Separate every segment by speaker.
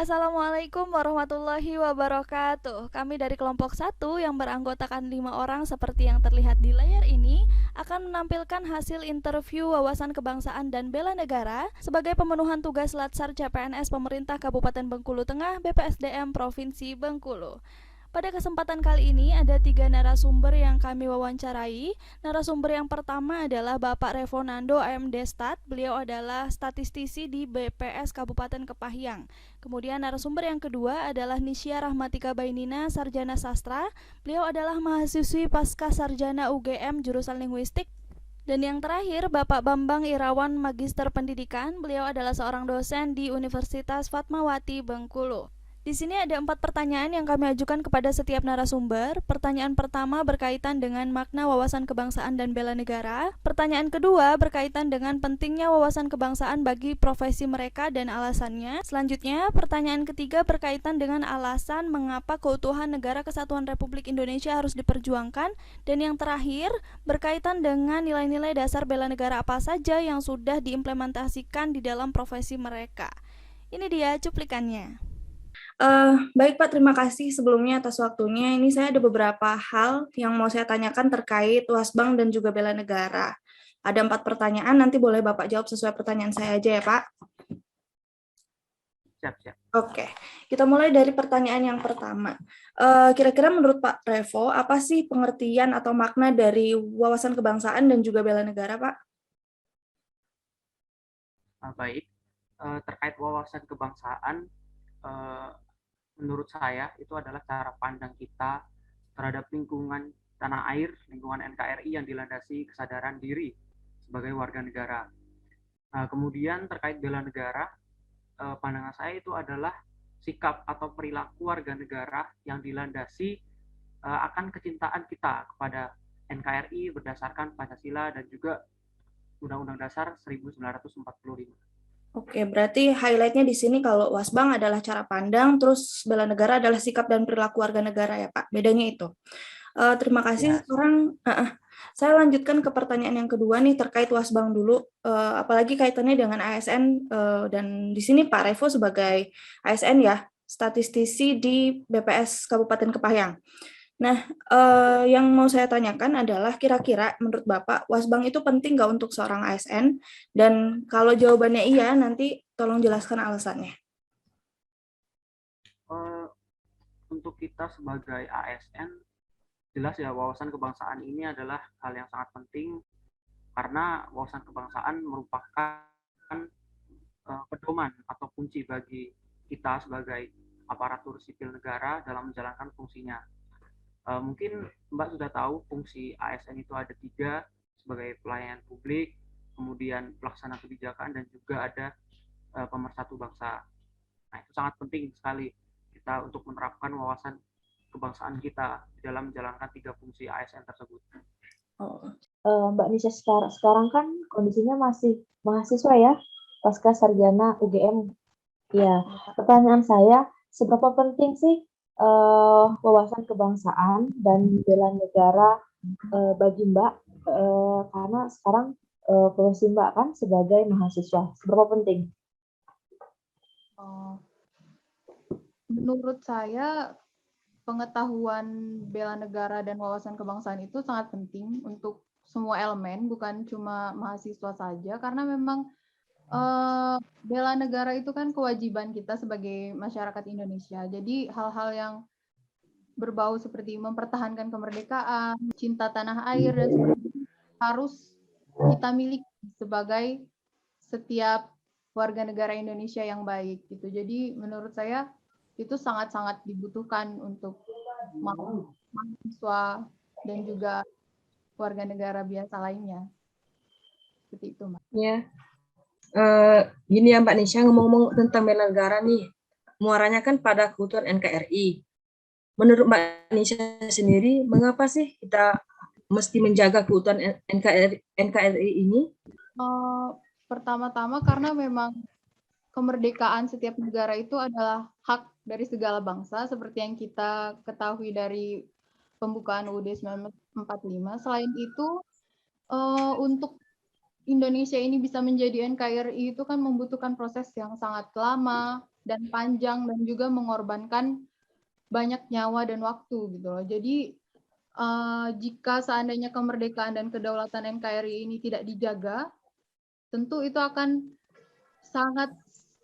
Speaker 1: Assalamualaikum warahmatullahi wabarakatuh. Kami dari kelompok 1 yang beranggotakan 5 orang seperti yang terlihat di layar ini akan menampilkan hasil interview wawasan kebangsaan dan bela negara sebagai pemenuhan tugas Latsar CPNS Pemerintah Kabupaten Bengkulu Tengah BPSDM Provinsi Bengkulu. Pada kesempatan kali ini ada 3 narasumber yang kami wawancarai. Narasumber yang pertama adalah Bapak Revonando AMD Stat. Beliau adalah statistisi di BPS Kabupaten Kepahyang. Kemudian narasumber yang kedua adalah Nisya Rahmatika Bainina, Sarjana Sastra. Beliau adalah mahasiswi pasca sarjana UGM jurusan Linguistik. Dan yang terakhir, Bapak Bambang Irawan, Magister Pendidikan. Beliau adalah seorang dosen di Universitas Fatmawati, Bengkulu. Di sini ada 4 pertanyaan yang kami ajukan kepada setiap narasumber. Pertanyaan pertama berkaitan dengan makna wawasan kebangsaan dan bela negara. Pertanyaan kedua berkaitan dengan pentingnya wawasan kebangsaan bagi profesi mereka dan alasannya. Selanjutnya, pertanyaan ketiga berkaitan dengan alasan mengapa keutuhan Negara Kesatuan Republik Indonesia harus diperjuangkan. Dan yang terakhir, berkaitan dengan nilai-nilai dasar bela negara apa saja yang sudah diimplementasikan di dalam profesi mereka. Ini dia cuplikannya.
Speaker 2: Baik Pak, terima kasih sebelumnya atas waktunya. Ini saya ada beberapa hal yang mau saya tanyakan terkait Wasbang dan juga bela negara. Ada 4 pertanyaan, nanti boleh Bapak jawab sesuai pertanyaan saya aja ya Pak.
Speaker 3: Siap.
Speaker 2: Oke, kita mulai dari pertanyaan yang pertama. Kira-kira menurut Pak Revo, apa sih pengertian atau makna dari wawasan kebangsaan dan juga bela negara Pak?
Speaker 3: Baik, terkait wawasan kebangsaan, menurut saya itu adalah cara pandang kita terhadap lingkungan tanah air, lingkungan NKRI yang dilandasi kesadaran diri sebagai warga negara. Nah, kemudian terkait bela negara, pandangan saya itu adalah sikap atau perilaku warga negara yang dilandasi akan kecintaan kita kepada NKRI berdasarkan Pancasila dan juga Undang-Undang Dasar 1945.
Speaker 2: Oke, berarti highlight-nya di sini kalau Wasbang adalah cara pandang, terus bela negara adalah sikap dan perilaku warga negara ya Pak. Bedanya itu. Terima kasih.
Speaker 3: Ya,
Speaker 2: Sekarang saya lanjutkan ke pertanyaan yang kedua nih terkait Wasbang dulu. Apalagi kaitannya dengan ASN dan di sini Pak Revo sebagai ASN ya, statistisi di BPS Kabupaten Kepahyang. Nah, yang mau saya tanyakan adalah kira-kira menurut Bapak, Wasbang itu penting nggak untuk seorang ASN? Dan kalau jawabannya iya, nanti tolong jelaskan alasannya.
Speaker 3: untuk kita sebagai ASN, jelas ya wawasan kebangsaan ini adalah hal yang sangat penting karena wawasan kebangsaan merupakan pedoman atau kunci bagi kita sebagai aparatur sipil negara dalam menjalankan fungsinya. Mungkin Mbak sudah tahu fungsi ASN itu ada 3, sebagai pelayan publik, kemudian pelaksana kebijakan, dan juga ada pemersatu bangsa. Nah, itu sangat penting sekali kita untuk menerapkan wawasan kebangsaan kita di dalam menjalankan 3 fungsi ASN tersebut.
Speaker 4: Mbak Nisha sekarang kan kondisinya masih mahasiswa ya, pasca sarjana UGM. Ya, pertanyaan saya, seberapa penting sih wawasan kebangsaan dan bela negara bagi Mbak? Karena sekarang profesi Mbak kan sebagai mahasiswa, seberapa penting?
Speaker 5: Menurut saya, pengetahuan bela negara dan wawasan kebangsaan itu sangat penting untuk semua elemen, bukan cuma mahasiswa saja, karena memang bela negara itu kan kewajiban kita sebagai masyarakat Indonesia. Jadi hal-hal yang berbau seperti mempertahankan kemerdekaan, cinta tanah air, dan sebagainya harus kita miliki sebagai setiap warga negara Indonesia yang baik gitu. Jadi menurut saya itu sangat-sangat dibutuhkan untuk mahasiswa dan juga warga negara biasa lainnya. Seperti itu, Mbak.
Speaker 6: Ya, gini ya Mbak Nisha, ngomong-ngomong tentang bela negara nih, muaranya kan pada keutuhan NKRI. Menurut Mbak Nisha sendiri, mengapa sih kita mesti menjaga keutuhan NKRI ini?
Speaker 5: Pertama-tama karena memang kemerdekaan setiap negara itu adalah hak dari segala bangsa, seperti yang kita ketahui dari pembukaan UUD 1945. Selain itu, untuk Indonesia ini bisa menjadi NKRI itu kan membutuhkan proses yang sangat lama, dan panjang dan juga mengorbankan banyak nyawa dan waktu gitu loh. Jadi jika seandainya kemerdekaan dan kedaulatan NKRI ini tidak dijaga, tentu itu akan sangat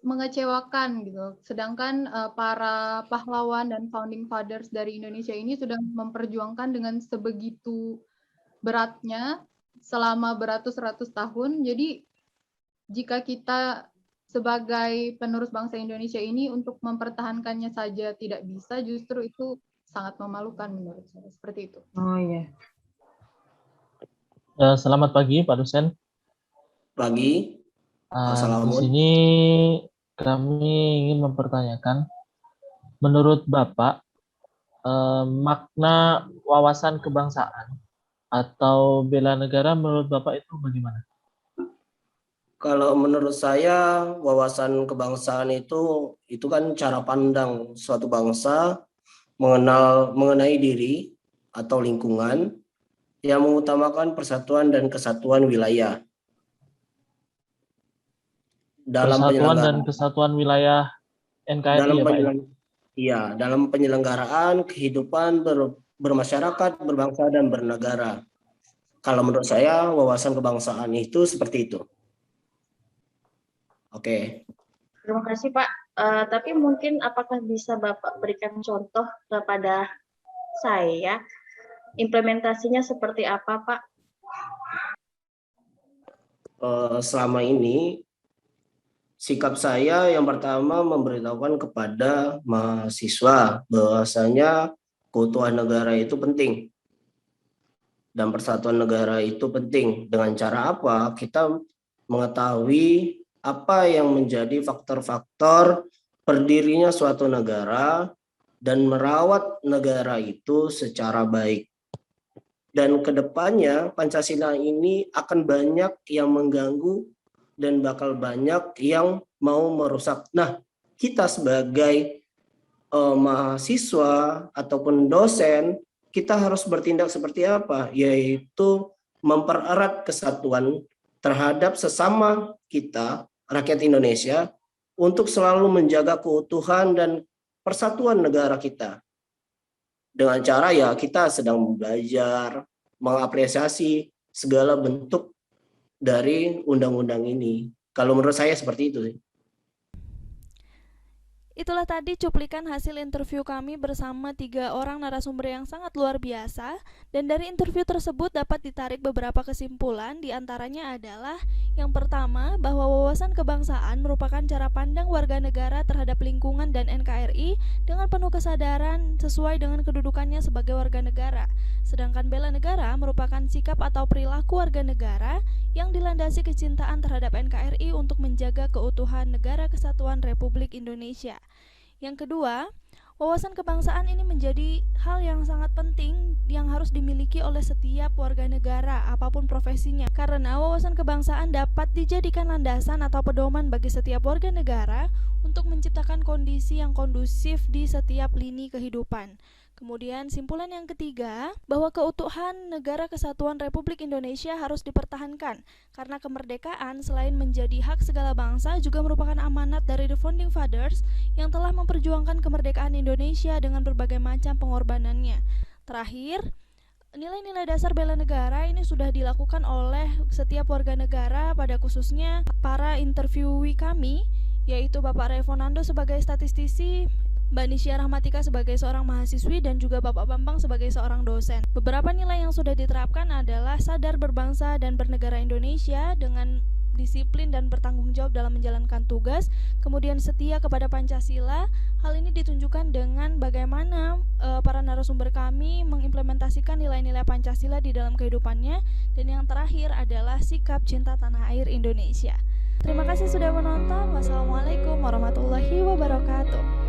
Speaker 5: mengecewakan gitu. Sedangkan para pahlawan dan founding fathers dari Indonesia ini sudah memperjuangkan dengan sebegitu beratnya selama beratus-ratus tahun. Jadi jika kita sebagai penerus bangsa Indonesia ini untuk mempertahankannya saja tidak bisa, justru itu sangat memalukan menurut saya. Seperti itu.
Speaker 6: Oh iya.
Speaker 7: Selamat pagi, Pak dosen.
Speaker 8: Pagi.
Speaker 7: Di
Speaker 8: Assalamualaikum.
Speaker 7: sini kami ingin mempertanyakan, menurut Bapak, makna wawasan kebangsaan atau bela negara menurut Bapak itu bagaimana?
Speaker 8: Kalau menurut saya, wawasan kebangsaan itu kan cara pandang suatu bangsa mengenai diri atau lingkungan yang mengutamakan persatuan dan kesatuan wilayah.
Speaker 7: Persatuan dan kesatuan wilayah NKRI ya Pak?
Speaker 8: Iya, dalam penyelenggaraan kehidupan bermasyarakat, berbangsa, dan bernegara. Kalau menurut saya, wawasan kebangsaan itu seperti itu. Oke.
Speaker 2: Terima kasih Pak. Tapi mungkin apakah bisa Bapak berikan contoh kepada saya, implementasinya seperti apa Pak?
Speaker 8: Selama ini, sikap saya yang pertama memberitahukan kepada mahasiswa bahwasanya keutuhan negara itu penting. Dan persatuan negara itu penting. Dengan cara apa? Kita mengetahui apa yang menjadi faktor-faktor berdirinya suatu negara dan merawat negara itu secara baik. Dan kedepannya Pancasila ini akan banyak yang mengganggu dan bakal banyak yang mau merusak. Nah, kita sebagai mahasiswa ataupun dosen, kita harus bertindak seperti apa? Yaitu mempererat kesatuan terhadap sesama kita, rakyat Indonesia, untuk selalu menjaga keutuhan dan persatuan negara kita. Dengan cara ya kita sedang belajar, mengapresiasi segala bentuk dari undang-undang ini. Kalau menurut saya seperti itu.
Speaker 1: Itulah tadi cuplikan hasil interview kami bersama 3 orang narasumber yang sangat luar biasa, dan dari interview tersebut dapat ditarik beberapa kesimpulan, diantaranya adalah yang pertama, bahwa wawasan kebangsaan merupakan cara pandang warga negara terhadap lingkungan dan NKRI dengan penuh kesadaran sesuai dengan kedudukannya sebagai warga negara. Sedangkan bela negara merupakan sikap atau perilaku warga negara yang dilandasi kecintaan terhadap NKRI untuk menjaga keutuhan Negara Kesatuan Republik Indonesia. Yang kedua, wawasan kebangsaan ini menjadi hal yang sangat penting yang harus dimiliki oleh setiap warga negara, apapun profesinya. Karena wawasan kebangsaan dapat dijadikan landasan atau pedoman bagi setiap warga negara untuk menciptakan kondisi yang kondusif di setiap lini kehidupan. Kemudian simpulan yang ketiga, bahwa keutuhan Negara Kesatuan Republik Indonesia harus dipertahankan, karena kemerdekaan selain menjadi hak segala bangsa juga merupakan amanat dari the Founding Fathers yang telah memperjuangkan kemerdekaan Indonesia dengan berbagai macam pengorbanannya. Terakhir, nilai-nilai dasar bela negara ini sudah dilakukan oleh setiap warga negara, pada khususnya para interviewee kami, yaitu Bapak Refonando sebagai statistisi, Mbak Nisya Rahmatika sebagai seorang mahasiswi, dan juga Bapak Bambang sebagai seorang dosen. Beberapa nilai yang sudah diterapkan adalah sadar berbangsa dan bernegara Indonesia dengan disiplin dan bertanggung jawab dalam menjalankan tugas, kemudian setia kepada Pancasila. Hal ini ditunjukkan dengan bagaimana para narasumber kami mengimplementasikan nilai-nilai Pancasila di dalam kehidupannya, dan yang terakhir adalah sikap cinta tanah air Indonesia. Terima kasih sudah menonton. Wassalamualaikum warahmatullahi wabarakatuh.